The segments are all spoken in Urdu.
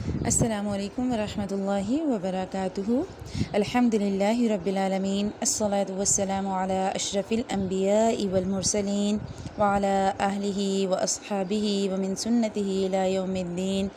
السلام علیکم ورحمۃ اللہ وبرکاتہ۔ الحمد للہ رب العالمین، الصلاۃ والسلام علی اشرف الانبیاء والمرسلین وعلی اہلہ واصحابہ ومن سنتہ الی یوم الدین۔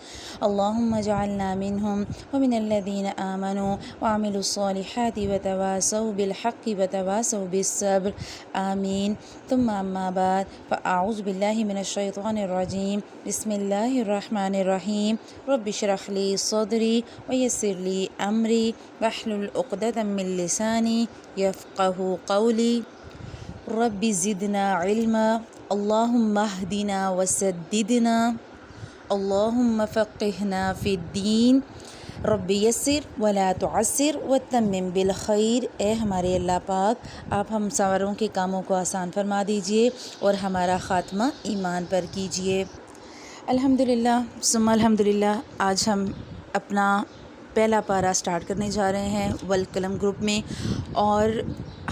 اللہم اجعلنا منہم ومن الذین آمنوا وعملوا الصالحات وتواصوا بالحق وتواصوا بالصبر، آمین۔ ثم اما بعد فاعوذ باللہ من الشیطان الرجیم، بسم اللہ الرحمن الرحیم۔ رب اشرح لی صدری ویسر لی امری واحلل عقدۃ من لسانی یفقہوا قولی۔ رب زدنا علما، اللہم اہدنا وسددنا، اللہم فقہنا فی الدین، رب یسر ولا تعسر وتمم بالخیر۔ اے ہمارے اللہ پاک، آپ ہم سواروں کے کاموں کو آسان فرما دیجئے اور ہمارا خاتمہ ایمان پر کیجئے۔ الحمدللہ ثم الحمدللہ، آج ہم اپنا پہلا پارہ سٹارٹ کرنے جا رہے ہیں والقلم گروپ میں، اور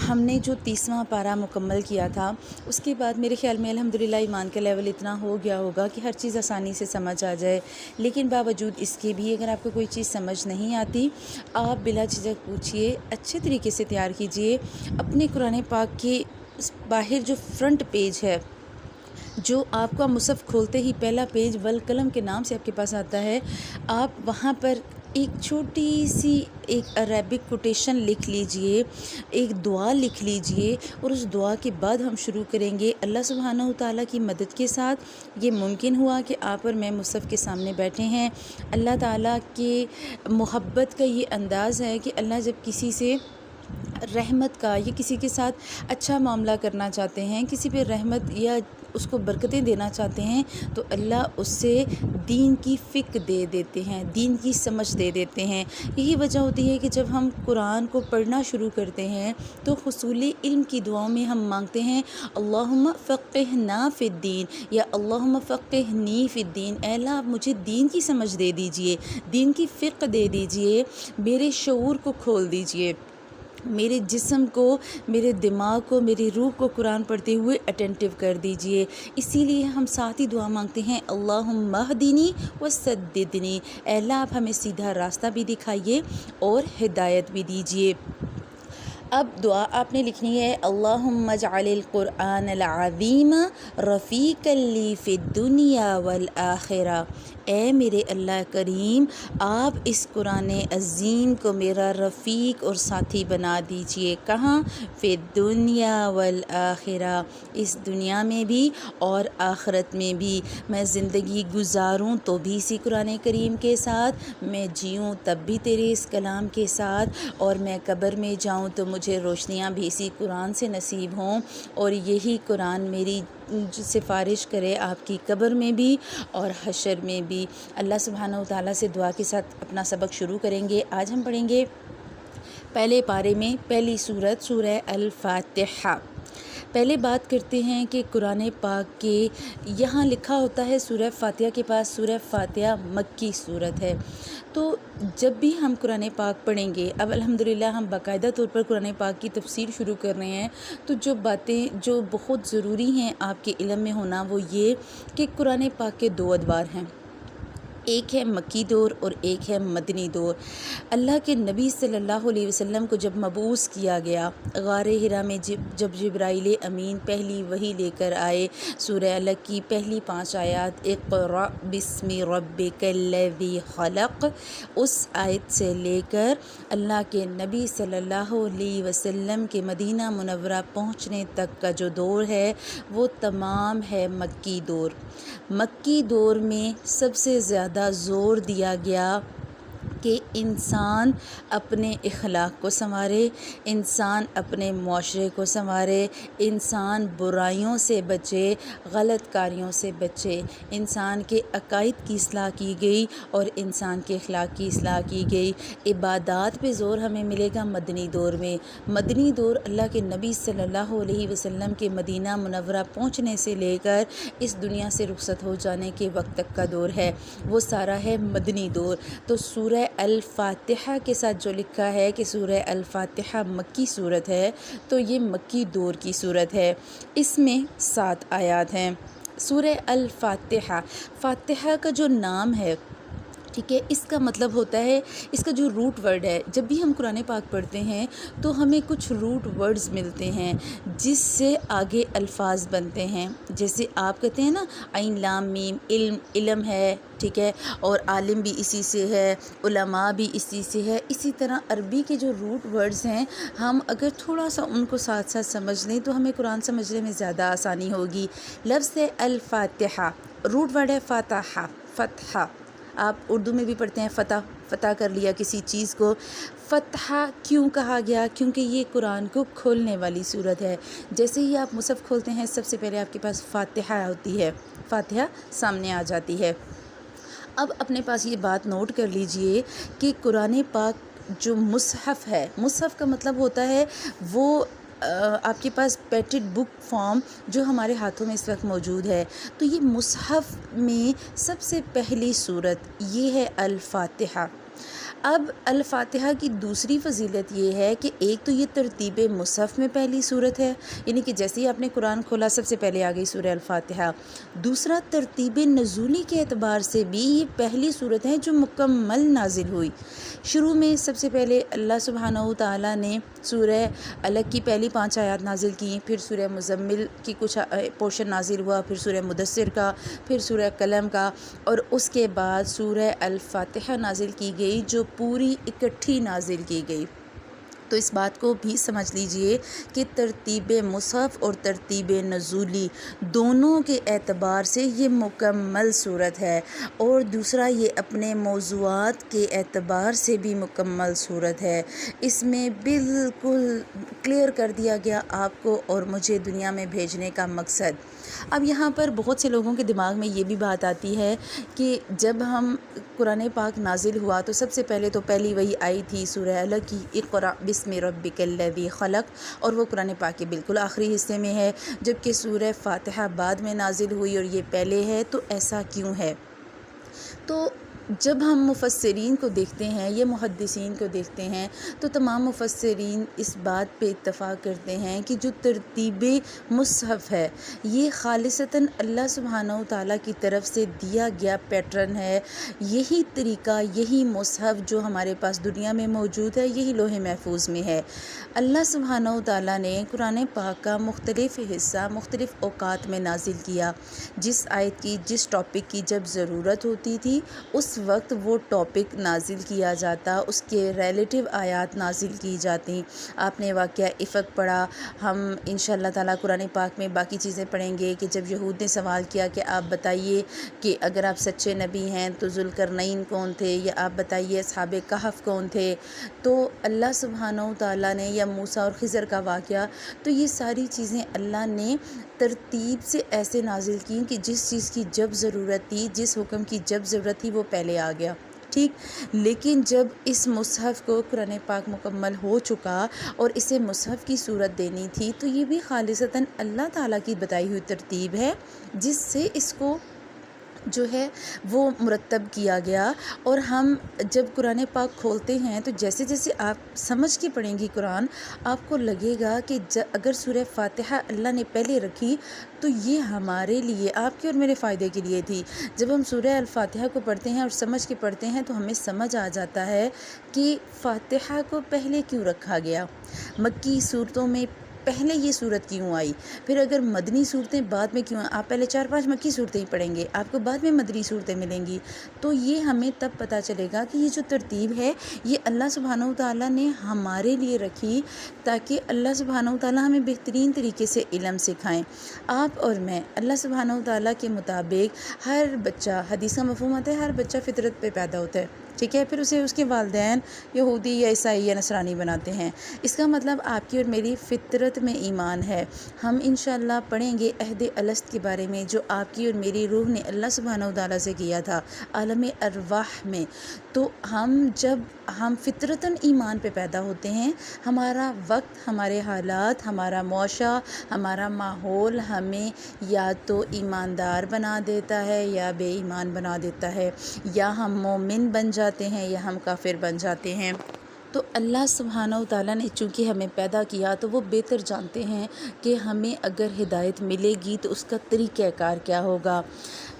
ہم نے جو 30واں پارہ مکمل کیا تھا اس کے بعد میرے خیال میں الحمدللہ ایمان کا لیول اتنا ہو گیا ہوگا کہ ہر چیز آسانی سے سمجھ آ جائے۔ لیکن باوجود اس کے بھی اگر آپ کو کوئی چیز سمجھ نہیں آتی، آپ بلا جھجک پوچھیے، اچھے طریقے سے تیار کیجئے۔ اپنے قرآن پاک کے باہر جو فرنٹ پیج ہے، جو آپ کا مصحف کھولتے ہی پہلا پیج والقلم کے نام سے آپ کے پاس آتا ہے، آپ وہاں پر ایک چھوٹی سی ایک عربک کوٹیشن لکھ لیجئے، ایک دعا لکھ لیجئے، اور اس دعا کے بعد ہم شروع کریں گے اللہ سبحانہ وتعالیٰ کی مدد کے ساتھ۔ یہ ممکن ہوا کہ آپ اور میں مصحف کے سامنے بیٹھے ہیں۔ اللہ تعالیٰ کے محبت کا یہ انداز ہے کہ اللہ جب کسی سے رحمت کا یا کسی کے ساتھ اچھا معاملہ کرنا چاہتے ہیں، کسی پہ رحمت یا اس کو برکتیں دینا چاہتے ہیں، تو اللہ اس سے دین کی فکر دے دیتے ہیں، دین کی سمجھ دے دیتے ہیں۔ یہی وجہ ہوتی ہے کہ جب ہم قرآن کو پڑھنا شروع کرتے ہیں تو حصول علم کی دعاؤں میں ہم مانگتے ہیں اللہم فقہنا فی الدین یا اللہم فقہنی فی الدین۔ اے اللہ، آپ مجھے دین کی سمجھ دے دیجئے، دین کی فقہ دے دیجئے، میرے شعور کو کھول دیجئے، میرے جسم کو، میرے دماغ کو، میری روح کو قرآن پڑھتے ہوئے اٹینٹیو کر دیجئے۔ اسی لیے ہم ساتھ ہی دعا مانگتے ہیں اللہم اہدنی وسددنی، اے اللہ آپ ہمیں سیدھا راستہ بھی دکھائیے اور ہدایت بھی دیجئے۔ اب دعا آپ نے لکھنی ہے اللہم اجعل القرآن العظیم رفیقا لی فی الدنیا والآخرہ۔ اے میرے اللہ کریم، آپ اس قرآن عظیم کو میرا رفیق اور ساتھی بنا دیجئے۔ کہاں؟ فی الدنیا والآخرہ، اس دنیا میں بھی اور آخرت میں بھی۔ میں زندگی گزاروں تو بھی اسی قرآن کریم کے ساتھ، میں جیوں تب بھی تیرے اس کلام کے ساتھ، اور میں قبر میں جاؤں تو مجھے روشنیاں بھی اسی قرآن سے نصیب ہوں، اور یہی قرآن میری سفارش کرے آپ کی قبر میں بھی اور حشر میں بھی۔ اللہ سبحانہ وتعالیٰ سے دعا کے ساتھ اپنا سبق شروع کریں گے۔ آج ہم پڑھیں گے پہلے پارے میں پہلی سورت، سورہ الفاتحہ۔ پہلے بات کرتے ہیں کہ قرآن پاک کے یہاں لکھا ہوتا ہے سورہ فاتحہ کے پاس سورہ فاتحہ مکی صورت ہے۔ تو جب بھی ہم قرآن پاک پڑھیں گے، اب الحمدللہ ہم باقاعدہ طور پر قرآن پاک کی تفسیر شروع کر رہے ہیں، تو جو باتیں جو بہت ضروری ہیں آپ کے علم میں ہونا، وہ یہ کہ قرآن پاک کے دو ادوار ہیں، ایک ہے مکی دور اور ایک ہے مدنی دور۔ اللہ کے نبی صلی اللہ علیہ وسلم کو جب مبعوث کیا گیا، غار حرا میں جب جبرائیل امین پہلی وحی لے کر آئے، سورہ الگ کی پہلی 5 آیات اقرأ بسم ربک الذی خلق، اس آیت سے لے کر اللہ کے نبی صلی اللہ علیہ وسلم کے مدینہ منورہ پہنچنے تک کا جو دور ہے وہ تمام ہے مکی دور۔ مکی دور میں سب سے زیادہ زور دیا گیا کہ انسان اپنے اخلاق کو سنوارے، انسان اپنے معاشرے کو سنوارے، انسان برائیوں سے بچے، غلط کاریوں سے بچے، انسان کے عقائد کی اصلاح کی گئی اور انسان کے اخلاق کی اصلاح کی گئی۔ عبادات پہ زور ہمیں ملے گا مدنی دور میں۔ مدنی دور اللہ کے نبی صلی اللہ علیہ وسلم کے مدینہ منورہ پہنچنے سے لے کر اس دنیا سے رخصت ہو جانے کے وقت تک کا دور ہے، وہ سارا ہے مدنی دور۔ تو سورہ الفاتحہ کے ساتھ جو لکھا ہے کہ سورہ الفاتحہ مکی صورت ہے، تو یہ مکی دور کی صورت ہے۔ اس میں 7 آیات ہیں۔ سورہ الفاتحہ، فاتحہ کا جو نام ہے ٹھیک ہے، اس کا مطلب ہوتا ہے، اس کا جو روٹ ورڈ ہے، جب بھی ہم قرآن پاک پڑھتے ہیں تو ہمیں کچھ روٹ ورڈز ملتے ہیں جس سے آگے الفاظ بنتے ہیں. جیسے آپ کہتے ہیں نا عین لام میم، علم، علم ہے، ٹھیک ہے، اور عالم بھی اسی سے ہے، علماء بھی اسی سے ہے. اسی طرح عربی کے جو روٹ ورڈز ہیں، ہم اگر تھوڑا سا ان کو ساتھ ساتھ سمجھ لیں تو ہمیں قرآن سمجھنے میں زیادہ آسانی ہوگی. لفظ ہے الفاتحہ، روٹ ورڈ ہے فاتحہ، فتحہ. آپ اردو میں بھی پڑھتے ہیں فتح کر لیا کسی چیز کو. فتح کیوں کہا گیا؟ کیونکہ یہ قرآن کو کھولنے والی صورت ہے. جیسے ہی آپ مصحف کھولتے ہیں سب سے پہلے آپ کے پاس فاتحہ ہوتی ہے، فاتحہ سامنے آ جاتی ہے. اب اپنے پاس یہ بات نوٹ کر لیجئے کہ قرآن پاک جو مصحف ہے، مصحف کا مطلب ہوتا ہے وہ آپ کے پاس پیٹڈ بک فارم جو ہمارے ہاتھوں میں اس وقت موجود ہے. تو یہ مصحف میں سب سے پہلی صورت یہ ہے الفاتحہ. اب الفاتحہ کی دوسری فضیلت یہ ہے کہ ایک تو یہ ترتیب مصحف میں پہلی صورت ہے، یعنی کہ جیسے ہی آپ نے قرآن کھولا سب سے پہلے آ گئی سورہ الفاتحہ. دوسرا ترتیب نزولی کے اعتبار سے بھی یہ پہلی صورت ہے جو مکمل نازل ہوئی. شروع میں سب سے پہلے اللہ سبحانہ و تعالیٰ نے سورہ الگ کی پہلی 5 آیات نازل کی، پھر سورہ مزمل کی کچھ پورشن نازل ہوا، پھر سورہ مدثر کا، پھر سورہ قلم کا، اور اس کے بعد سورہ الفاتحہ نازل کی گئی جو پوری اکٹھی نازل کی گئی. تو اس بات کو بھی سمجھ لیجئے کہ ترتیب مصحف اور ترتیب نزولی دونوں کے اعتبار سے یہ مکمل صورت ہے، اور دوسرا یہ اپنے موضوعات کے اعتبار سے بھی مکمل صورت ہے. اس میں بالکل کلیئر کر دیا گیا آپ کو اور مجھے دنیا میں بھیجنے کا مقصد. اب یہاں پر بہت سے لوگوں کے دماغ میں یہ بھی بات آتی ہے کہ جب ہم قرآن پاک نازل ہوا تو سب سے پہلے تو پہلی وہی آئی تھی سورہ الگ کی، اقرأ بسم ربک الذی خلق، اور وہ قرآن پاک کے بالکل آخری حصے میں ہے، جبکہ سورہ فاتحہ بعد میں نازل ہوئی اور یہ پہلے ہے. تو ایسا کیوں ہے؟ تو جب ہم مفسرین کو دیکھتے ہیں یا محدثین کو دیکھتے ہیں تو تمام مفسرین اس بات پہ اتفاق کرتے ہیں کہ جو ترتیب مصحف ہے یہ خالصتاً اللہ سبحانہ و تعالیٰ کی طرف سے دیا گیا پیٹرن ہے. یہی طریقہ، یہی مصحف جو ہمارے پاس دنیا میں موجود ہے، یہی لوح محفوظ میں ہے. اللہ سبحانہ و تعالیٰ نے قرآن پاک کا مختلف حصہ مختلف اوقات میں نازل کیا. جس آیت کی، جس ٹاپک کی جب ضرورت ہوتی تھی اس وقت وہ ٹاپک نازل کیا جاتا، اس کے ریلیٹیو آیات نازل کی جاتی. آپ نے واقعہ افق پڑھا. ہم انشاءاللہ تعالیٰ قرآن پاک میں باقی چیزیں پڑھیں گے کہ جب یہود نے سوال کیا کہ آپ بتائیے کہ اگر آپ سچے نبی ہیں تو ذوالقرنین کون تھے، یا آپ بتائیے اصحاب کہف کون تھے، تو اللہ سبحانہ و تعالیٰ نے، یا موسیٰ اور خضر کا واقعہ، تو یہ ساری چیزیں اللہ نے ترتیب سے ایسے نازل کی کہ جس چیز کی جب ضرورت تھی، جس حکم کی جب ضرورت تھی وہ پہلے آ گیا. ٹھیک. لیکن جب اس مصحف کو قرآن پاک مکمل ہو چکا اور اسے مصحف کی صورت دینی تھی تو یہ بھی خالصتاً اللہ تعالیٰ کی بتائی ہوئی ترتیب ہے جس سے اس کو جو ہے وہ مرتب کیا گیا. اور ہم جب قرآن پاک کھولتے ہیں تو جیسے جیسے آپ سمجھ کے پڑھیں گی قرآن، آپ کو لگے گا کہ اگر سورہ فاتحہ اللہ نے پہلے رکھی تو یہ ہمارے لیے، آپ کے اور میرے فائدے کے لیے تھی. جب ہم سورہ الفاتحہ کو پڑھتے ہیں اور سمجھ کے پڑھتے ہیں تو ہمیں سمجھ آ جاتا ہے کہ فاتحہ کو پہلے کیوں رکھا گیا، مکی صورتوں میں پہلے یہ صورت کیوں آئی، پھر اگر مدنی صورتیں بعد میں کیوں آئیں. آپ پہلے 4-5 مکی صورتیں ہی پڑھیں گے، آپ کو بعد میں مدنی صورتیں ملیں گی. تو یہ ہمیں تب پتہ چلے گا کہ یہ جو ترتیب ہے یہ اللہ سبحانہ و تعالیٰ نے ہمارے لیے رکھی تاکہ اللہ سبحانہ و تعالیٰ ہمیں بہترین طریقے سے علم سکھائیں. آپ اور میں اللہ سبحانہ و تعالیٰ کے مطابق، ہر بچہ، حدیث کا مفہوم آتا ہے ہر بچہ فطرت پہ پیدا ہوتا ہے، ٹھیک ہے، پھر اسے اس کے والدین یہودی یا عیسائی یا نصرانی بناتے ہیں. اس کا مطلب آپ کی اور میری فطرت میں ایمان ہے. ہم انشاءاللہ پڑھیں گے عہد الست کے بارے میں جو آپ کی اور میری روح نے اللہ سبحانہ و تعالیٰ سے کیا تھا عالم ارواح میں. تو جب ہم فطرتاً ایمان پہ پیدا ہوتے ہیں، ہمارا وقت، ہمارے حالات، ہمارا معاشرہ، ہمارا ماحول ہمیں یا تو ایماندار بنا دیتا ہے یا بے ایمان بنا دیتا ہے، یا ہم مومن بن جاتے ہیں یا ہم کافر بن جاتے ہیں. تو اللہ سبحانہ و تعالیٰ نے چونکہ ہمیں پیدا کیا تو وہ بہتر جانتے ہیں کہ ہمیں اگر ہدایت ملے گی تو اس کا طریقہ کار کیا ہوگا۔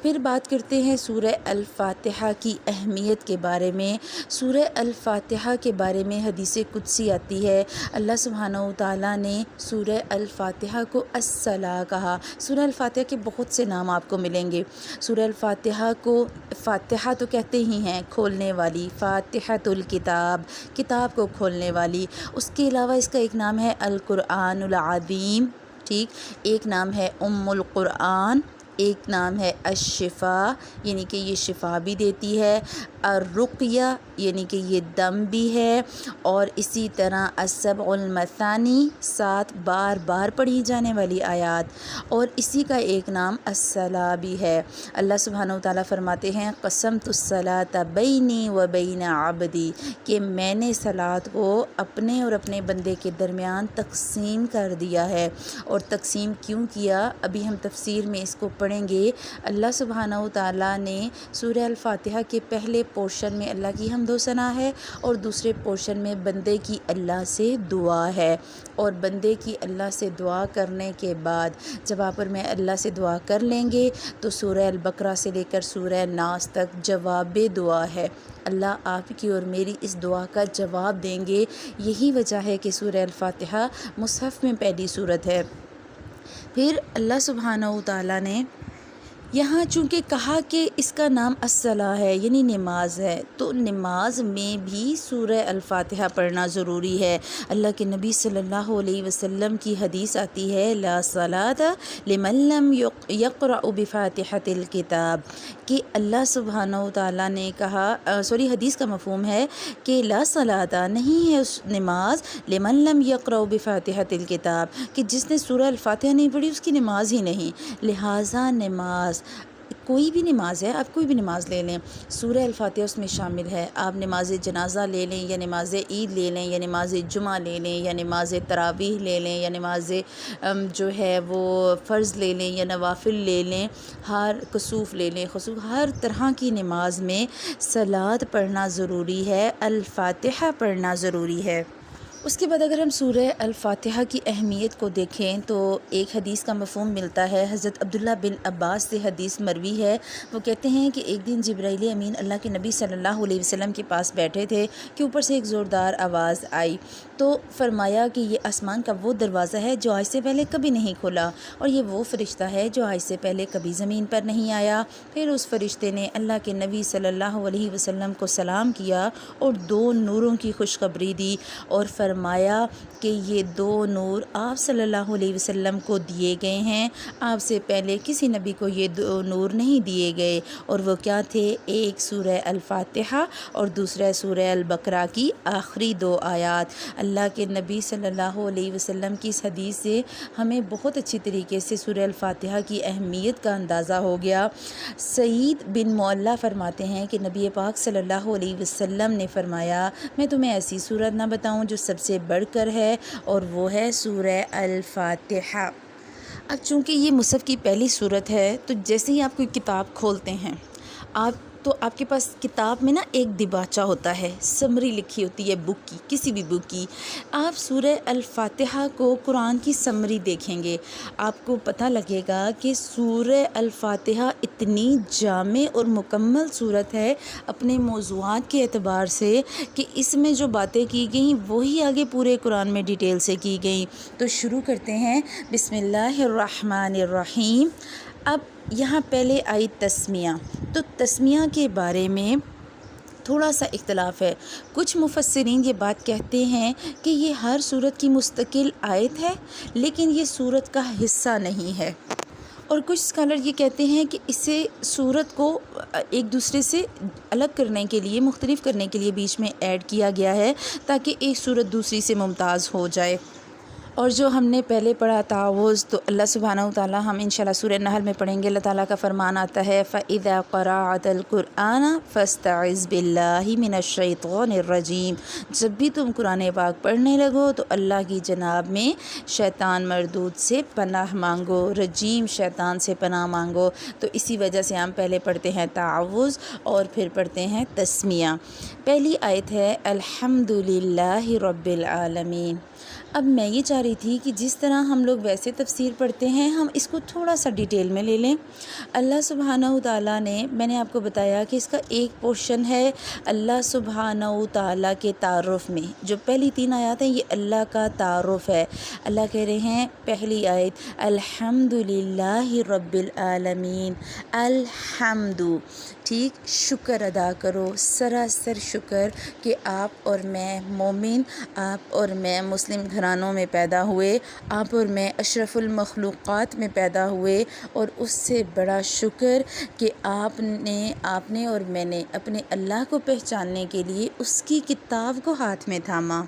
پھر بات کرتے ہیں سورہ الفاتحہ کی اہمیت کے بارے میں۔ سورہ الفاتحہ کے بارے میں حدیث قدسی آتی ہے، اللہ سبحانہ و تعالیٰ نے سورہ الفاتحہ کو الصلاۃ کہا۔ سورہ الفاتحہ کے بہت سے نام آپ کو ملیں گے۔ سورہ الفاتحہ کو فاتحہ تو کہتے ہی ہیں، کھولنے والی، فاتحۃ الکتاب، کتاب کو کھولنے والی۔ اس کے علاوہ اس کا ایک نام ہے القرآن العظیم، ٹھیک، ایک نام ہے ام القرآن، ایک نام ہے الشفا، یعنی کہ یہ شفا بھی دیتی ہے، الرقیہ یعنی کہ یہ دم بھی ہے، اور اسی طرح السبع المثانی، 7 بار بار پڑھی جانے والی آیات، اور اسی کا ایک نام الصلاۃ بھی ہے۔ اللہ سبحانہ و تعالیٰ فرماتے ہیں قسمت الصلاۃ بینی و بین عبدی، کہ میں نے صلاۃ کو اپنے اور اپنے بندے کے درمیان تقسیم کر دیا ہے۔ اور تقسیم کیوں کیا، ابھی ہم تفسیر میں اس کو پڑھیں گے۔ اللہ سبحانہ و تعالیٰ نے سورہ الفاتحہ کے پہلے پورشن میں اللہ کی حمد و ثنا ہے، اور دوسرے پورشن میں بندے کی اللہ سے دعا ہے، اور بندے کی اللہ سے دعا کرنے کے بعد جب آپ اور میں اللہ سے دعا کر لیں گے تو سورہ البقرہ سے لے کر سورہ ناس تک جواب دعا ہے۔ اللہ آپ کی اور میری اس دعا کا جواب دیں گے۔ یہی وجہ ہے کہ سورہ الفاتحہ مصحف میں پہلی سورت ہے۔ پھر اللہ سبحانہ و تعالیٰ نے یہاں چونکہ کہا کہ اس کا نام الصلاۃ ہے، یعنی نماز ہے، تو نماز میں بھی سورہ الفاتحہ پڑھنا ضروری ہے۔ اللہ کے نبی صلی اللہ علیہ وسلم کی حدیث آتی ہے، لا صلاۃ لمن لم یقرأ بفاتحۃ الکتاب، کہ اللہ سبحانہ و تعالیٰ نے کہا، حدیث کا مفہوم ہے کہ لا صلاۃ نہیں ہے اس نماز لمن لم یقرأ بفاتحۃ الکتاب، کہ جس نے سورہ الفاتحہ نہیں پڑھی اس کی نماز ہی نہیں۔ لہٰذا نماز، کوئی بھی نماز ہے، آپ کوئی بھی نماز لے لیں، سورہ الفاتحہ اس میں شامل ہے۔ آپ نماز جنازہ لے لیں، یا نماز عید لے لیں، یا نماز جمعہ لے لیں، یا نماز تراویح لے لیں، یا نماز جو ہے وہ فرض لے لیں، یا نوافل لے لیں، ہر کسوف لے لیں، خسوف، ہر طرح کی نماز میں صلاۃ پڑھنا ضروری ہے، الفاتحہ پڑھنا ضروری ہے۔ اس کے بعد اگر ہم سورہ الفاتحہ کی اہمیت کو دیکھیں تو ایک حدیث کا مفہوم ملتا ہے۔ حضرت عبداللہ بن عباس سے حدیث مروی ہے، وہ کہتے ہیں کہ ایک دن جبرائیل امین اللہ کے نبی صلی اللہ علیہ وسلم کے پاس بیٹھے تھے کہ اوپر سے ایک زوردار آواز آئی، تو فرمایا کہ یہ آسمان کا وہ دروازہ ہے جو آج سے پہلے کبھی نہیں کھلا، اور یہ وہ فرشتہ ہے جو آج سے پہلے کبھی زمین پر نہیں آیا۔ پھر اس فرشتے نے اللہ کے نبی صلی اللہ علیہ وسلم کو سلام کیا اور 2 نوروں کی خوشخبری دی، اور فرمایا کہ یہ 2 نور آپ صلی اللہ علیہ وسلم کو دیے گئے ہیں، آپ سے پہلے کسی نبی کو یہ 2 نور نہیں دیے گئے، اور وہ کیا تھے؟ ایک سورہ الفاتحہ اور دوسرا سورہ البقرہ کی آخری 2 آیات۔ اللہ کے نبی صلی اللہ علیہ وسلم کی اس حدیث سے ہمیں بہت اچھی طریقے سے سورہ الفاتحہ کی اہمیت کا اندازہ ہو گیا۔ سعید بن معلیٰ فرماتے ہیں کہ نبی پاک صلی اللہ علیہ وسلم نے فرمایا، میں تمہیں ایسی سورت نہ بتاؤں جو سب سے بڑھ کر ہے، اور وہ ہے سورہ الفاتحہ۔ اب چونکہ یہ مصحف کی پہلی سورت ہے تو جیسے ہی آپ کوئی کتاب کھولتے ہیں آپ کے پاس کتاب میں نا ایک دیباچہ ہوتا ہے، سمری لکھی ہوتی ہے بک کی، کسی بھی بک کی۔ آپ سورہ الفاتحہ کو قرآن کی سمری دیکھیں گے، آپ کو پتہ لگے گا کہ سورہ الفاتحہ اتنی جامع اور مکمل سورت ہے اپنے موضوعات کے اعتبار سے کہ اس میں جو باتیں کی گئیں وہی آگے پورے قرآن میں ڈیٹیل سے کی گئیں۔ تو شروع کرتے ہیں، بسم اللہ الرحمن الرحیم۔ اب یہاں پہلے آئی تسمیہ، تو تسمیہ کے بارے میں تھوڑا سا اختلاف ہے۔ کچھ مفسرین یہ بات کہتے ہیں کہ یہ ہر سورت کی مستقل آیت ہے لیکن یہ سورت کا حصہ نہیں ہے، اور کچھ اسکالر یہ کہتے ہیں کہ اسے سورت کو ایک دوسرے سے الگ کرنے کے لیے، مختلف کرنے کے لیے بیچ میں ایڈ کیا گیا ہے تاکہ ایک سورت دوسری سے ممتاز ہو جائے۔ اور جو ہم نے پہلے پڑھا تعوذ، تو اللہ سبحانہ و تعالیٰ ہم انشاءاللہ سورہ نحل میں پڑھیں گے۔ اللہ تعالیٰ کا فرمان آتا ہے فَإِذَا قَرَأْتَ الْقُرْآنَ فَاسْتَعِذْ بِاللَّهِ مِنَ الشَّيْطَانِ الرَّجِيمِ۔ جب بھی تم قرآن پاک پڑھنے لگو تو اللہ کی جناب میں شیطان مردود سے پناہ مانگو، رجیم شیطان سے پناہ مانگو۔ تو اسی وجہ سے ہم پہلے پڑھتے ہیں تعوذ اور پھر پڑھتے ہیں تسمیہ۔ پہلی آیت ہے الحمدللہ رب العالمین۔ اب میں یہ چاہ رہی تھی کہ جس طرح ہم لوگ ویسے تفسیر پڑھتے ہیں ہم اس کو تھوڑا سا ڈیٹیل میں لے لیں۔ اللہ سبحانہ و تعالیٰ نے، میں نے آپ کو بتایا کہ اس کا ایک پورشن ہے اللہ سبحانہ و تعالیٰ کے تعارف میں۔ جو پہلی 3 آیات ہیں یہ اللہ کا تعارف ہے۔ اللہ کہہ رہے ہیں پہلی آیت الحمدللہ رب العالمین، الحمد، ٹھیک، شکر ادا کرو، سراسر شکر کہ آپ اور میں مومن، آپ اور میں مسلم گھرانوں میں پیدا ہوئے، آپ اور میں اشرف المخلوقات میں پیدا ہوئے، اور اس سے بڑا شکر کہ آپ نے اور میں نے اپنے اللہ کو پہچاننے کے لیے اس کی کتاب کو ہاتھ میں تھاما۔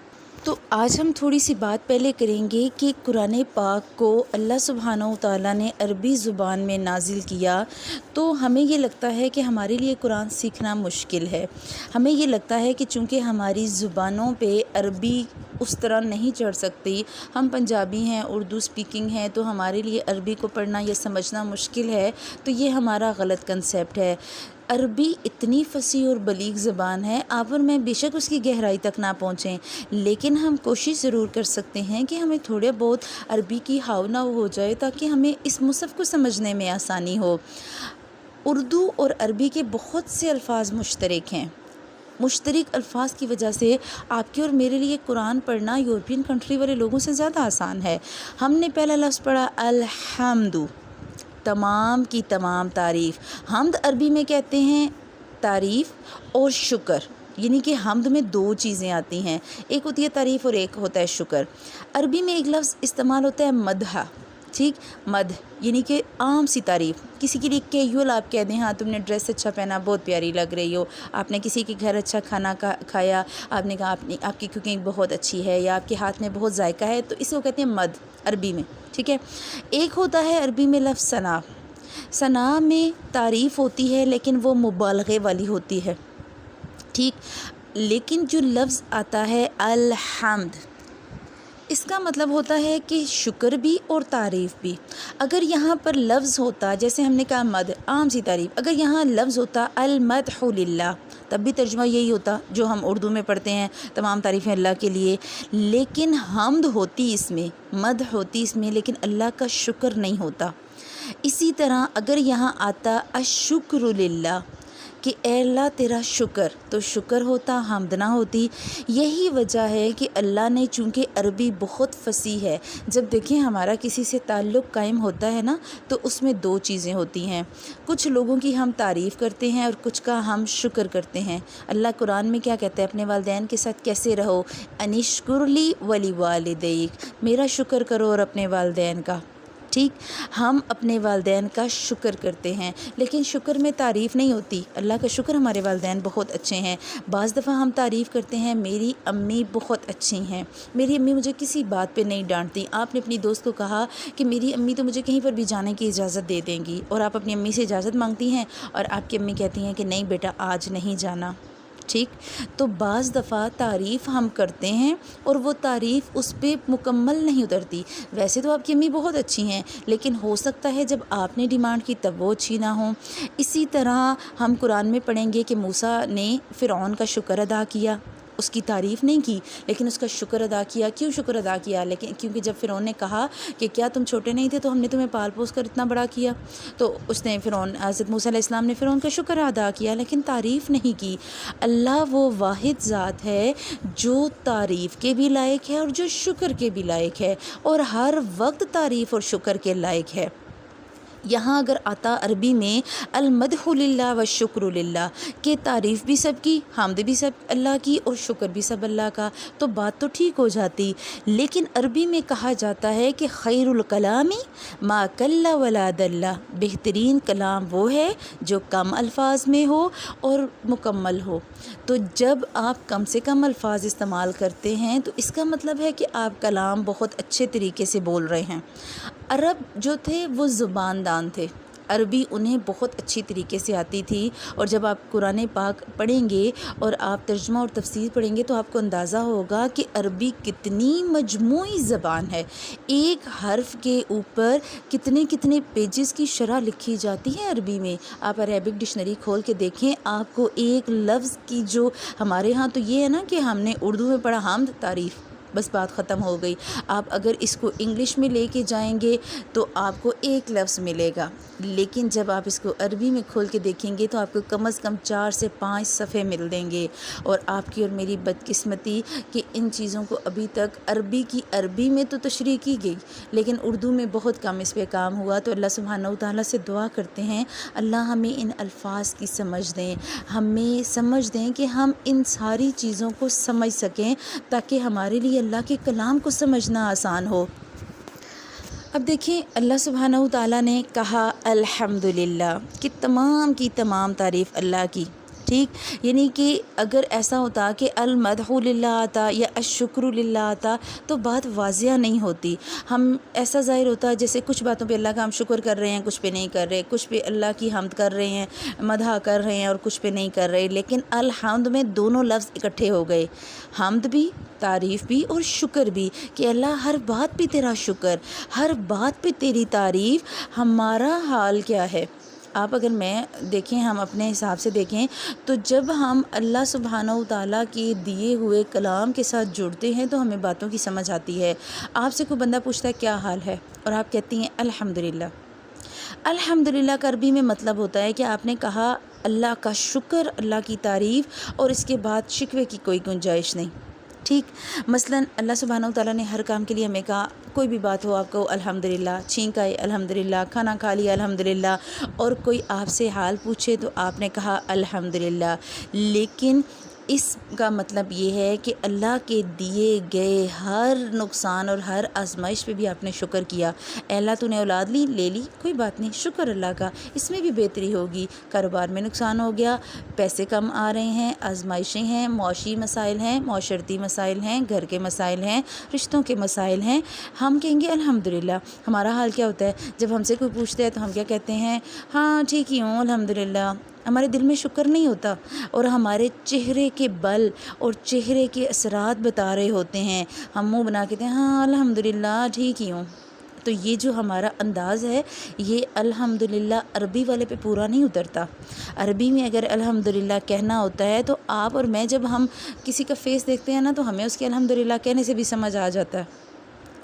تو آج ہم تھوڑی سی بات پہلے کریں گے کہ قرآن پاک کو اللہ سبحانہ و تعالیٰ نے عربی زبان میں نازل کیا، تو ہمیں یہ لگتا ہے کہ ہمارے لیے قرآن سیکھنا مشکل ہے۔ ہمیں یہ لگتا ہے کہ چونکہ ہماری زبانوں پہ عربی اس طرح نہیں چڑھ سکتی، ہم پنجابی ہیں، اردو سپیکنگ ہیں، تو ہمارے لیے عربی کو پڑھنا یا سمجھنا مشکل ہے، تو یہ ہمارا غلط کنسیپٹ ہے۔ عربی اتنی فصیح اور بلیغ زبان ہے، آپ اور میں بے شک اس کی گہرائی تک نہ پہنچیں، لیکن ہم کوشش ضرور کر سکتے ہیں کہ ہمیں تھوڑے بہت عربی کی ہاؤ نہ ہو جائے تاکہ ہمیں اس مصحف کو سمجھنے میں آسانی ہو۔ اردو اور عربی کے بہت سے الفاظ مشترک ہیں۔ مشترک الفاظ کی وجہ سے آپ کے اور میرے لیے قرآن پڑھنا یورپین کنٹری والے لوگوں سے زیادہ آسان ہے۔ ہم نے پہلا لفظ پڑھا الحمد، تمام کی تمام تعریف۔ حمد عربی میں کہتے ہیں تعریف اور شکر، یعنی کہ حمد میں 2 چیزیں آتی ہیں، ایک ہوتی ہے تعریف اور ایک ہوتا ہے شکر۔ عربی میں ایک لفظ استعمال ہوتا ہے مدح، ٹھیک، مدح یعنی کہ عام سی تعریف، کسی کے لیے کیجول آپ کہہ دیں ہاں تم نے ڈریس اچھا پہنا، بہت پیاری لگ رہی ہو، آپ نے کسی کے گھر اچھا کھانا کھایا، آپ نے کہا آپ کی کوکنگ بہت اچھی ہے، یا آپ کے ہاتھ میں بہت ذائقہ ہے، تو اسے وہ کہتے ہیں مد عربی میں، ٹھیک ہے۔ ایک ہوتا ہے عربی میں لفظ ثنا۔ ثنا میں تعریف ہوتی ہے لیکن وہ مبالغے والی ہوتی ہے، ٹھیک، لیکن جو لفظ آتا ہے الحمد، اس کا مطلب ہوتا ہے کہ شکر بھی اور تعریف بھی۔ اگر یہاں پر لفظ ہوتا، جیسے ہم نے کہا مد، عام سی تعریف، اگر یہاں لفظ ہوتا المدح للہ، تب بھی ترجمہ یہی ہوتا جو ہم اردو میں پڑھتے ہیں، تمام تعریفیں اللہ کے لیے، لیکن حمد ہوتی اس میں، مدح ہوتی اس میں، لیکن اللہ کا شکر نہیں ہوتا۔ اسی طرح اگر یہاں آتا الشکر للہ کہ اے اللہ تیرا شکر، تو شکر ہوتا، حمد نہ ہوتی۔ یہی وجہ ہے کہ اللہ نے، چونکہ عربی بہت فصیح ہے، جب دیکھیں ہمارا کسی سے تعلق قائم ہوتا ہے نا، تو اس میں 2 چیزیں ہوتی ہیں، کچھ لوگوں کی ہم تعریف کرتے ہیں اور کچھ کا ہم شکر کرتے ہیں۔ اللہ قرآن میں کیا کہتا ہے اپنے والدین کے ساتھ کیسے رہو، انشکر لی ولی والدیک، میرا شکر کرو اور اپنے والدین کا، ٹھیک، ہم اپنے والدین کا شکر کرتے ہیں، لیکن شکر میں تعریف نہیں ہوتی۔ اللہ کا شکر ہمارے والدین بہت اچھے ہیں۔ بعض دفعہ ہم تعریف کرتے ہیں میری امی بہت اچھی ہیں، میری امی مجھے کسی بات پہ نہیں ڈانٹتی۔ آپ نے اپنی دوست کو کہا کہ میری امی تو مجھے کہیں پر بھی جانے کی اجازت دے دیں گی، اور آپ اپنی امی سے اجازت مانگتی ہیں اور آپ کی امی کہتی ہیں کہ نہیں بیٹا آج نہیں جانا، ٹھیک۔ تو بعض دفعہ تعریف ہم کرتے ہیں اور وہ تعریف اس پہ مکمل نہیں اترتی۔ ویسے تو آپ کی امی بہت اچھی ہیں، لیکن ہو سکتا ہے جب آپ نے ڈیمانڈ کی تب وہ اچھی نہ ہوں۔ اسی طرح ہم قرآن میں پڑھیں گے کہ موسیٰ نے فرعون کا شکر ادا کیا، اس کی تعریف نہیں کی لیکن اس کا شکر ادا کیا۔ کیوں شکر ادا کیا؟ لیکن کیونکہ جب فرعون نے کہا کہ کیا تم چھوٹے نہیں تھے تو ہم نے تمہیں پال پوس کر اتنا بڑا کیا، تو اس نے حضرت موسیٰ علیہ السلام نے فرعون کا شکر ادا کیا لیکن تعریف نہیں کی۔ اللہ وہ واحد ذات ہے جو تعریف کے بھی لائق ہے اور جو شکر کے بھی لائق ہے، اور ہر وقت تعریف اور شکر کے لائق ہے۔ یہاں اگر آتا عربی میں المدح للہ و شکر للہ، کہ تعریف بھی سب کی، حمد بھی سب اللہ کی اور شکر بھی سب اللہ کا، تو بات تو ٹھیک ہو جاتی۔ لیکن عربی میں کہا جاتا ہے کہ خیر الکلامی ما کل ولا دل، بہترین کلام وہ ہے جو کم الفاظ میں ہو اور مکمل ہو۔ تو جب آپ کم سے کم الفاظ استعمال کرتے ہیں تو اس کا مطلب ہے کہ آپ کلام بہت اچھے طریقے سے بول رہے ہیں۔ عرب جو تھے وہ زبان دان تھے، عربی انہیں بہت اچھی طریقے سے آتی تھی، اور جب آپ قرآن پاک پڑھیں گے اور آپ ترجمہ اور تفسیر پڑھیں گے تو آپ کو اندازہ ہوگا کہ عربی کتنی مجموعی زبان ہے، ایک حرف کے اوپر کتنے کتنے پیجز کی شرح لکھی جاتی ہے عربی میں۔ آپ عربک ڈکشنری کھول کے دیکھیں، آپ کو ایک لفظ کی جو ہمارے ہاں تو یہ ہے نا کہ ہم نے اردو میں پڑھا حمد، تعریف، بس بات ختم ہو گئی۔ آپ اگر اس کو انگلش میں لے کے جائیں گے تو آپ کو ایک لفظ ملے گا، لیکن جب آپ اس کو عربی میں کھول کے دیکھیں گے تو آپ کو کم از کم 4 سے 5 صفحے مل دیں گے۔ اور آپ کی اور میری بدقسمتی کہ ان چیزوں کو ابھی تک عربی میں تو تشریح کی گئی، لیکن اردو میں بہت کم اس پہ کام ہوا۔ تو اللہ سبحانہ و تعالیٰ سے دعا کرتے ہیں اللہ ہمیں ان الفاظ کی سمجھ دیں، ہمیں سمجھ دیں کہ ہم ان ساری چیزوں کو سمجھ سکیں، تاکہ ہمارے لیے اللہ کے کلام کو سمجھنا آسان ہو۔ اب دیکھیں اللہ سبحانہ و تعالیٰ نے کہا الحمدللہ، کہ تمام کی تمام تعریف اللہ کی، ٹھیک، یعنی کہ اگر ایسا ہوتا کہ المدح للہ آتا یا الشکر للہ آتا تو بات واضح نہیں ہوتی۔ ہم ایسا ظاہر ہوتا جیسے کچھ باتوں پہ اللہ کا ہم شکر کر رہے ہیں، کچھ پہ نہیں کر رہے، کچھ پہ اللہ کی حمد کر رہے ہیں، مدح کر رہے ہیں، اور کچھ پہ نہیں کر رہے۔ لیکن الحمد میں دونوں لفظ اکٹھے ہو گئے، حمد بھی، تعریف بھی اور شکر بھی، کہ اللہ ہر بات پہ تیرا شکر، ہر بات پہ تیری تعریف، ہمارا حال کیا ہے۔ آپ اگر دیکھیں، ہم اپنے حساب سے دیکھیں تو جب ہم اللہ سبحانہ و تعالیٰ کے دیے ہوئے کلام کے ساتھ جڑتے ہیں تو ہمیں باتوں کی سمجھ آتی ہے۔ آپ سے کوئی بندہ پوچھتا ہے کیا حال ہے، اور آپ کہتی ہیں الحمدللہ۔ الحمدللہ کا عربی میں مطلب ہوتا ہے کہ آپ نے کہا اللہ کا شکر، اللہ کی تعریف، اور اس کے بعد شکوے کی کوئی گنجائش نہیں، ٹھیک۔ مثلا اللہ سبحانہ و تعالیٰ نے ہر کام کے لیے ہمیں کہا، کوئی بھی بات ہو آپ کو الحمدللہ، چھینک آئی الحمدللہ، کھانا کھا لیا الحمدللہ، اور کوئی آپ سے حال پوچھے تو آپ نے کہا الحمدللہ۔ لیکن اس کا مطلب یہ ہے کہ اللہ کے دیے گئے ہر نقصان اور ہر آزمائش پہ بھی آپ نے شکر کیا۔ اے اللہ تو نے اولاد لے لی، کوئی بات نہیں، شکر اللہ کا، اس میں بھی بہتری ہوگی۔ کاروبار میں نقصان ہو گیا، پیسے کم آ رہے ہیں، آزمائشیں ہیں، معاشی مسائل ہیں، معاشرتی مسائل ہیں، گھر کے مسائل ہیں، رشتوں کے مسائل ہیں، ہم کہیں گے الحمدللہ۔ ہمارا حال کیا ہوتا ہے جب ہم سے کوئی پوچھتا ہے تو ہم کیا کہتے ہیں؟ ہاں ٹھیک ہی ہوں الحمدللہ۔ ہمارے دل میں شکر نہیں ہوتا، اور ہمارے چہرے کے بل اور چہرے کے اثرات بتا رہے ہوتے ہیں، ہم منہ بنا کے کہتے ہیں ہاں الحمدللہ ٹھیک ہی ہوں۔ تو یہ جو ہمارا انداز ہے یہ الحمدللہ عربی والے پہ پورا نہیں اترتا۔ عربی میں اگر الحمدللہ کہنا ہوتا ہے تو آپ اور میں جب ہم کسی کا فیس دیکھتے ہیں نا تو ہمیں اس کے الحمدللہ کہنے سے بھی سمجھ آ جاتا ہے،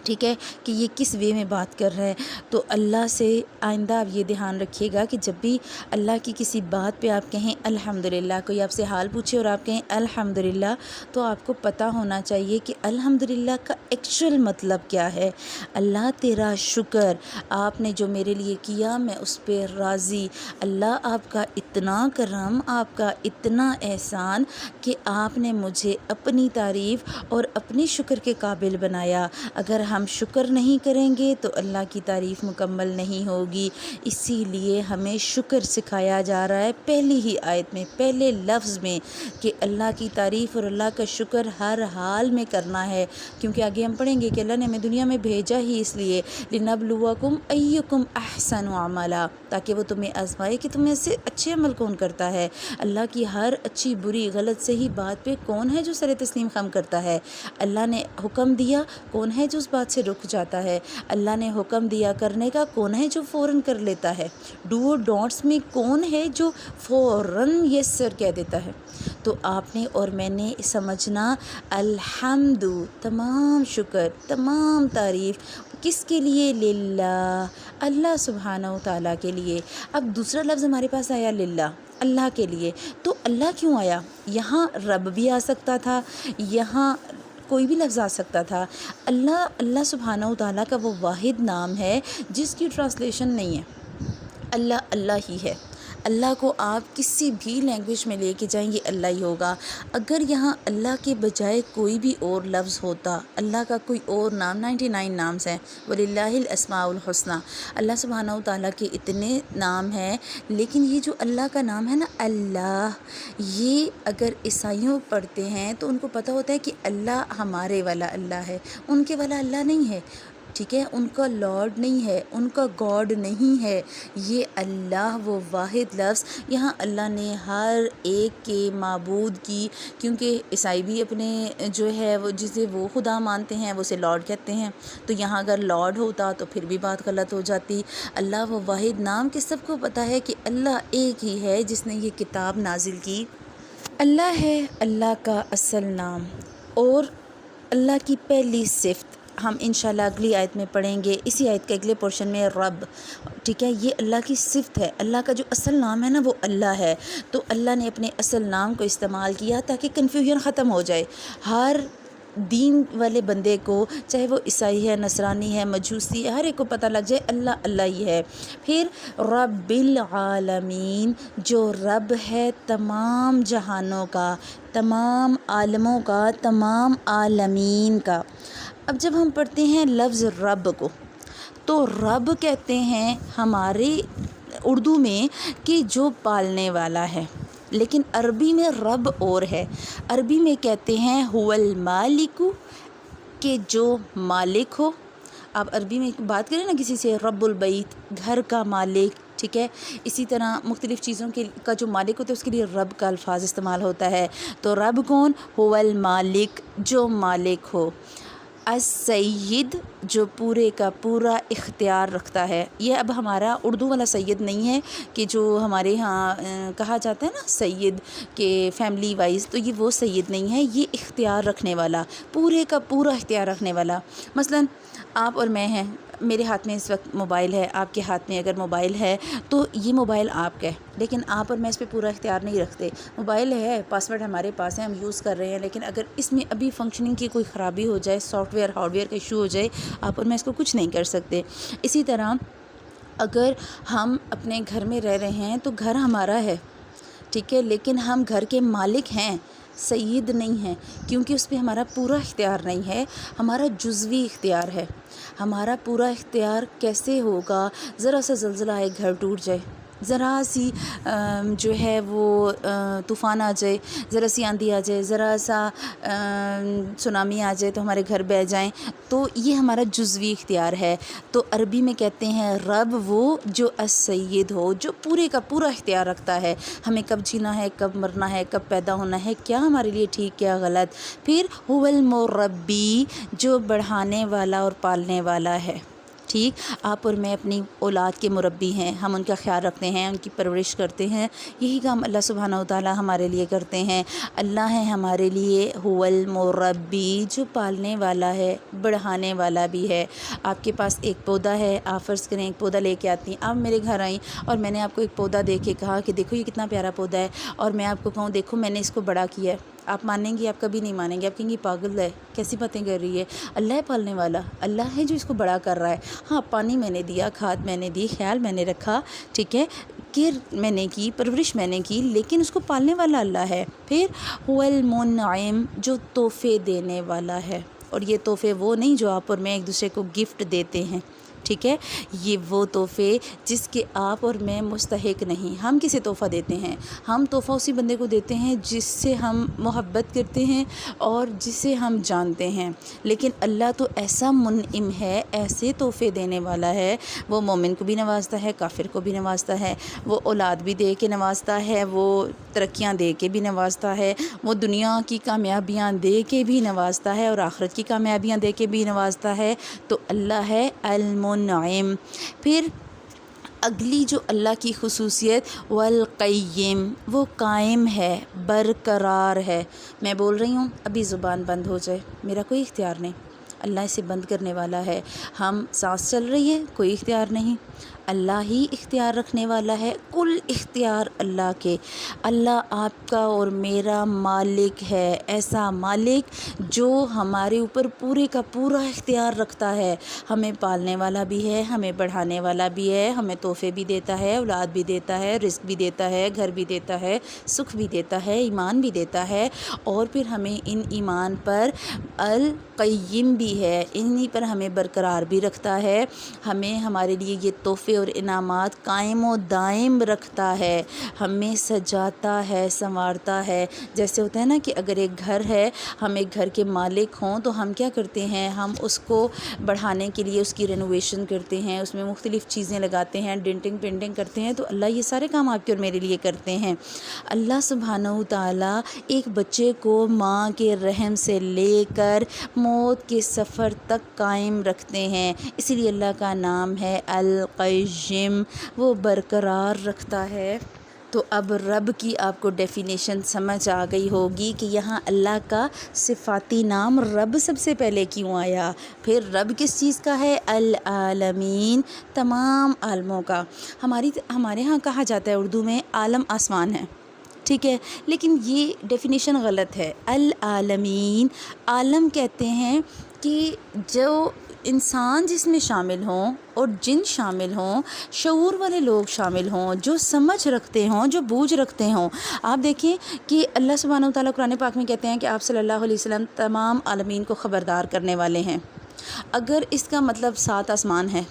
ٹھیک ہے، کہ یہ کس وے میں بات کر رہا ہے۔ تو اللہ سے آئندہ آپ یہ دھیان رکھیے گا کہ جب بھی اللہ کی کسی بات پہ آپ کہیں الحمدللہ، کوئی آپ سے حال پوچھے اور آپ کہیں الحمدللہ، تو آپ کو پتہ ہونا چاہیے کہ الحمدللہ کا ایکچوئل مطلب کیا ہے۔ اللہ تیرا شکر، آپ نے جو میرے لیے کیا میں اس پہ راضی۔ اللہ آپ کا اتنا کرم، آپ کا اتنا احسان کہ آپ نے مجھے اپنی تعریف اور اپنے شکر کے قابل بنایا۔ اگر ہم شکر نہیں کریں گے تو اللہ کی تعریف مکمل نہیں ہوگی۔ اسی لیے ہمیں شکر سکھایا جا رہا ہے پہلی ہی آیت میں، پہلے لفظ میں، کہ اللہ کی تعریف اور اللہ کا شکر ہر حال میں کرنا ہے، کیونکہ آگے ہم پڑھیں گے کہ اللہ نے ہمیں دنیا میں بھیجا ہی اس لیے لِنَبْلُوَكُمْ أَيُّكُمْ أَحْسَنُ عَمَلًا، تاکہ وہ تمہیں آزمائے کہ تمہیں سے اچھے عمل کون کرتا ہے۔ اللہ کی ہر اچھی بری غلط صحیح بات پہ کون ہے جو سر تسلیم خم کرتا ہے؟ اللہ نے حکم دیا، کون ہے جو اس بات سے رک جاتا ہے؟ اللہ نے حکم دیا کرنے کا، کون ہے جو فوراً کر لیتا ہے؟ ڈو اور ڈونٹس میں کون ہے جو فوراً یس سر کہہ دیتا ہے؟ تو آپ نے اور میں نے سمجھنا الحمد، تمام شکر، تمام تعریف کس کے لیے؟ للہ، اللہ سبحانہ و تعالیٰ کے لیے۔ اب دوسرا لفظ ہمارے پاس آیا للہ، اللہ کے لیے۔ تو اللہ کیوں آیا؟ یہاں رب بھی آ سکتا تھا، یہاں کوئی بھی لفظ آ سکتا تھا۔ اللہ سبحانہ و تعالیٰ کا وہ واحد نام ہے جس کی ٹرانسلیشن نہیں ہے۔ اللہ اللہ ہی ہے۔ اللہ کو آپ کسی بھی لینگویج میں لے کے جائیں یہ اللہ ہی ہوگا۔ اگر یہاں اللہ کے بجائے کوئی بھی اور لفظ ہوتا، اللہ کا کوئی اور نام، 99 نامز ہیں، وَلِلَّهِ الْأَسْمَاءُ الْحُسْنَى، اللہ سبحانہ و تعالیٰ کے اتنے نام ہیں، لیکن یہ جو اللہ کا نام ہے نا اللہ، یہ اگر عیسائیوں پڑھتے ہیں تو ان کو پتہ ہوتا ہے کہ اللہ ہمارے والا اللہ ہے، ان کے والا اللہ نہیں ہے، ٹھیک ہے، ان کا لارڈ نہیں ہے، ان کا گاڈ نہیں ہے، یہ اللہ وہ واحد لفظ۔ یہاں اللہ نے ہر ایک کے معبود کی، کیونکہ عیسائی بھی اپنے جو ہے وہ جسے وہ خدا مانتے ہیں وہ اسے لارڈ کہتے ہیں، تو یہاں اگر لارڈ ہوتا تو پھر بھی بات غلط ہو جاتی۔ اللہ وہ واحد نام کہ سب کو پتہ ہے کہ اللہ ایک ہی ہے جس نے یہ کتاب نازل کی۔ اللہ ہے اللہ کا اصل نام، اور اللہ کی پہلی صفت ہم انشاءاللہ اگلی آیت میں پڑھیں گے، اسی آیت کے اگلے پورشن میں رب، ٹھیک ہے، یہ اللہ کی صفت ہے۔ اللہ کا جو اصل نام ہے نا وہ اللہ ہے، تو اللہ نے اپنے اصل نام کو استعمال کیا تاکہ کنفیوژن ختم ہو جائے۔ ہر دین والے بندے کو، چاہے وہ عیسائی ہے، نصرانی ہے، مجوسی ہے، ہر ایک کو پتہ لگ جائے اللہ اللہ ہی ہے۔ پھر رب العالمین، جو رب ہے تمام جہانوں کا، تمام عالموں کا، تمام عالمین کا۔ اب جب ہم پڑھتے ہیں لفظ رب کو، تو رب کہتے ہیں ہمارے اردو میں کہ جو پالنے والا ہے، لیکن عربی میں رب اور ہے۔ عربی میں کہتے ہیں هو المالک، کہ جو مالک ہو۔ آپ عربی میں بات کریں نا کسی سے، رب البیت، گھر کا مالک، ٹھیک ہے، اسی طرح مختلف چیزوں کا جو مالک ہوتا ہے اس کے لیے رب کا الفاظ استعمال ہوتا ہے۔ تو رب کون؟ هو المالک، جو مالک ہو۔ السید، جو پورے کا پورا اختیار رکھتا ہے۔ یہ اب ہمارا اردو والا سید نہیں ہے کہ جو ہمارے ہاں کہا جاتا ہے نا سید کہ فیملی وائز، تو یہ وہ سید نہیں ہے، یہ اختیار رکھنے والا، پورے کا پورا اختیار رکھنے والا۔ مثلا آپ اور میں ہیں، میرے ہاتھ میں اس وقت موبائل ہے، آپ کے ہاتھ میں اگر موبائل ہے تو یہ موبائل آپ کا ہے، لیکن آپ اور میں اس پہ پورا اختیار نہیں رکھتے۔ موبائل ہے، پاسورڈ ہمارے پاس ہے، ہم یوز کر رہے ہیں، لیکن اگر اس میں ابھی فنکشننگ کی کوئی خرابی ہو جائے، سافٹ ویئر ہارڈ ویئر کا ایشو ہو جائے، آپ اور میں اس کو کچھ نہیں کر سکتے۔ اسی طرح اگر ہم اپنے گھر میں رہ رہے ہیں تو گھر ہمارا ہے، ٹھیک ہے، لیکن ہم گھر کے مالک ہیں، سید نہیں ہیں، کیونکہ اس پہ ہمارا پورا اختیار نہیں ہے، ہمارا جزوی اختیار ہے۔ ہمارا پورا اختیار کیسے ہوگا؟ ذرا سا زلزلہ آئے، گھر ٹوٹ جائے، ذرا سی جو ہے وہ طوفان آ جائے، ذرا سی آندھی آ جائے، ذرا سا سونامی آ جائے تو ہمارے گھر بہہ جائیں، تو یہ ہمارا جزوی اختیار ہے۔ تو عربی میں کہتے ہیں رب وہ جو السید ہو، جو پورے کا پورا اختیار رکھتا ہے، ہمیں کب جینا ہے، کب مرنا ہے، کب پیدا ہونا ہے، کیا ہمارے لیے ٹھیک کیا غلط۔ پھر هو المربی، جو بڑھانے والا اور پالنے والا ہے، ٹھیک۔ آپ اور میں اپنی اولاد کے مربی ہیں، ہم ان کا خیال رکھتے ہیں، ان کی پرورش کرتے ہیں، یہی کام اللہ سبحانہ و تعالیٰ ہمارے لیے کرتے ہیں۔ اللہ ہے ہمارے لیے هو المربی، جو پالنے والا ہے، بڑھانے والا بھی ہے۔ آپ کے پاس ایک پودا ہے، آپ فرض کریں ایک پودا لے کے آتی ہیں، آپ میرے گھر آئیں اور میں نے آپ کو ایک پودا دے کے کہا کہ دیکھو یہ کتنا پیارا پودا ہے، اور میں آپ کو کہوں دیکھو میں نے اس کو بڑا کیا ہے، آپ مانیں گی؟ آپ کبھی نہیں مانیں گے، آپ کہیں گے پاگل ہے، کیسی باتیں کر رہی ہے۔ اللہ ہے پالنے والا، اللہ ہے جو اس کو بڑا کر رہا ہے۔ ہاں، پانی میں نے دیا، کھاد میں نے دی، خیال میں نے رکھا، ٹھیک ہے، کیئر میں نے کی، پرورش میں نے کی، لیکن اس کو پالنے والا اللہ ہے۔ پھر هو المنعم، جو تحفے دینے والا ہے، اور یہ تحفے وہ نہیں جو آپ اور میں ایک دوسرے کو گفٹ دیتے ہیں، ٹھیک ہے، یہ وہ تحفے جس کے آپ اور میں مستحق نہیں۔ ہم کسے تحفہ دیتے ہیں؟ ہم تحفہ اسی بندے کو دیتے ہیں جس سے ہم محبت کرتے ہیں اور جسے ہم جانتے ہیں، لیکن اللہ تو ایسا منعم ہے، ایسے تحفے دینے والا ہے، وہ مومن کو بھی نوازتا ہے، کافر کو بھی نوازتا ہے، وہ اولاد بھی دے کے نوازتا ہے، وہ ترقیاں دے کے بھی نوازتا ہے، وہ دنیا کی کامیابیاں دے کے بھی نوازتا ہے اور آخرت کی کامیابیاں دے کے بھی نوازتا ہے۔ تو اللہ ہے المنعم۔ پھر اگلی جو اللہ کی خصوصیت والقیم، وہ قائم ہے، برقرار ہے۔ میں بول رہی ہوں، ابھی زبان بند ہو جائے، میرا کوئی اختیار نہیں، اللہ اسے بند کرنے والا ہے۔ ہم سانس چل رہی ہے، کوئی اختیار نہیں، اللہ ہی اختیار رکھنے والا ہے، کل اختیار اللہ کے۔ اللہ آپ کا اور میرا مالک ہے، ایسا مالک جو ہمارے اوپر پورے کا پورا اختیار رکھتا ہے، ہمیں پالنے والا بھی ہے، ہمیں بڑھانے والا بھی ہے، ہمیں تحفے بھی دیتا ہے، اولاد بھی دیتا ہے، رزق بھی دیتا ہے، گھر بھی دیتا ہے، سکھ بھی دیتا ہے، ایمان بھی دیتا ہے، اور پھر ہمیں ان ایمان پر القیم بھی ہے، انہی پر ہمیں برقرار بھی رکھتا ہے، ہمیں ہمارے لیے یہ تحفے اور انعامات قائم و دائم رکھتا ہے، ہمیں سجاتا ہے، سنوارتا ہے۔ جیسے ہوتا ہے نا کہ اگر ایک گھر ہے، ہم ایک گھر کے مالک ہوں تو ہم کیا کرتے ہیں، ہم اس کو بڑھانے کے لیے اس کی رینوویشن کرتے ہیں، اس میں مختلف چیزیں لگاتے ہیں، ڈینٹنگ پینٹنگ کرتے ہیں، تو اللہ یہ سارے کام آپ کے اور میرے لیے کرتے ہیں۔ اللہ سبحانہ و تعالیٰ ایک بچے کو ماں کے رحم سے لے کر موت کے سفر تک قائم رکھتے ہیں، اسی لیے اللہ کا نام ہے القیم، وہ برقرار رکھتا ہے۔ تو اب رب کی آپ کو ڈیفینیشن سمجھ آ گئی ہوگی کہ یہاں اللہ کا صفاتی نام رب سب سے پہلے کیوں آیا۔ پھر رب کس چیز کا ہے؟ العالمین، تمام عالموں کا۔ ہمارے ہاں کہا جاتا ہے اردو میں عالم آسمان ہے، ٹھیک ہے، لیکن یہ ڈیفینیشن غلط ہے۔ العالمین، عالم کہتے ہیں کہ جو انسان جس میں شامل ہوں اور جن شامل ہوں، شعور والے لوگ شامل ہوں، جو سمجھ رکھتے ہوں، جو بوجھ رکھتے ہوں۔ آپ دیکھیں کہ اللہ سبحانہ و تعالیٰ قرآن پاک میں کہتے ہیں کہ آپ صلی اللہ علیہ وسلم تمام عالمین کو خبردار کرنے والے ہیں۔ اگر اس کا مطلب 7 آسمان ہے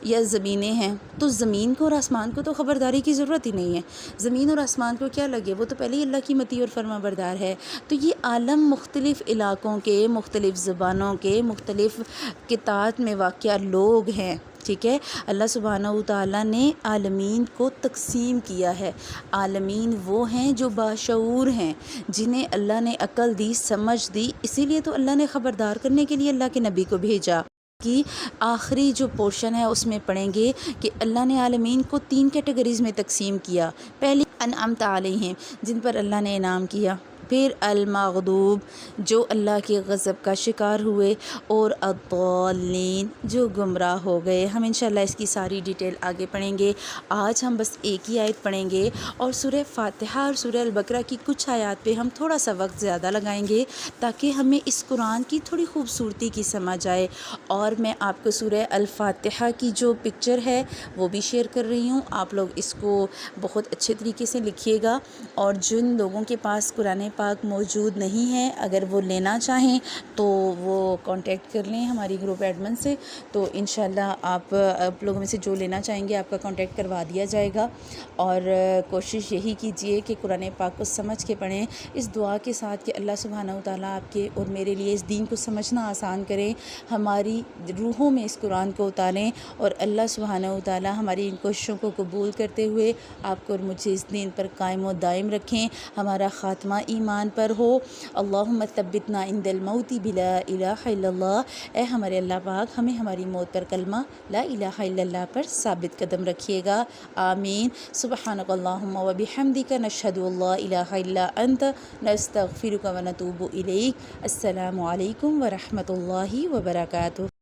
یا زمینیں ہیں، تو زمین کو اور آسمان کو تو خبرداری کی ضرورت ہی نہیں ہے، زمین اور آسمان کو کیا لگے، وہ تو پہلے ہی اللہ کی مطیع اور فرما بردار ہے۔ تو یہ عالم مختلف علاقوں کے، مختلف زبانوں کے، مختلف قطاعت میں واقع لوگ ہیں، ٹھیک ہے۔ اللہ سبحانہ و تعالیٰ نے عالمین کو تقسیم کیا ہے۔ عالمین وہ ہیں جو باشعور ہیں، جنہیں اللہ نے عقل دی، سمجھ دی، اسی لیے تو اللہ نے خبردار کرنے کے لیے اللہ کے نبی کو بھیجا۔ کی آخری جو پورشن ہے اس میں پڑھیں گے کہ اللہ نے عالمین کو 3 کیٹیگریز میں تقسیم کیا۔ پہلی انعمت علیہم، جن پر اللہ نے انعام کیا، پھر المغضوب، جو اللہ کے غضب کا شکار ہوئے، اور الضالین، جو گمراہ ہو گئے۔ ہم انشاءاللہ اس کی ساری ڈیٹیل آگے پڑھیں گے۔ آج ہم بس ایک ہی آیت پڑھیں گے، اور سورہ فاتحہ اور سورہ البقرہ کی کچھ آیات پہ ہم تھوڑا سا وقت زیادہ لگائیں گے، تاکہ ہمیں اس قرآن کی تھوڑی خوبصورتی کی سمجھ آئے۔ اور میں آپ کو سورہ الفاتحہ کی جو پکچر ہے وہ بھی شیئر کر رہی ہوں، آپ لوگ اس کو بہت اچھے طریقے سے لکھیے گا، اور جن لوگوں کے پاس قرآن پاک موجود نہیں ہے، اگر وہ لینا چاہیں تو وہ کانٹیکٹ کر لیں ہماری گروپ ایڈمن سے، تو انشاءاللہ آپ لوگوں میں سے جو لینا چاہیں گے آپ کا کانٹیکٹ کروا دیا جائے گا۔ اور کوشش یہی کیجئے کہ قرآن پاک کو سمجھ کے پڑھیں، اس دعا کے ساتھ کہ اللہ سبحانہ و تعالیٰ آپ کے اور میرے لیے اس دین کو سمجھنا آسان کریں، ہماری روحوں میں اس قرآن کو اتاریں، اور اللہ سبحانہ و تعالیٰ ہماری ان کوششوں کو قبول کرتے ہوئے آپ کو اور مجھے اس دین پر قائم و دائم رکھیں، ہمارا خاتمہ ایمان پر ہو۔ اللہم ثبتنا عند الموت بلا الہ الا اللہ، اے ہمارے اللہ پاک ہمیں ہماری موت پر کلمہ لا الہ الا اللہ پر ثابت قدم رکھیے گا، آمین۔ سبحانک اللہم و بحمدک، نشہد ان لا الہ الا انت، نستغفرک و نتوب الیک۔ السلام علیکم ورحمۃ اللہ وبرکاتہ۔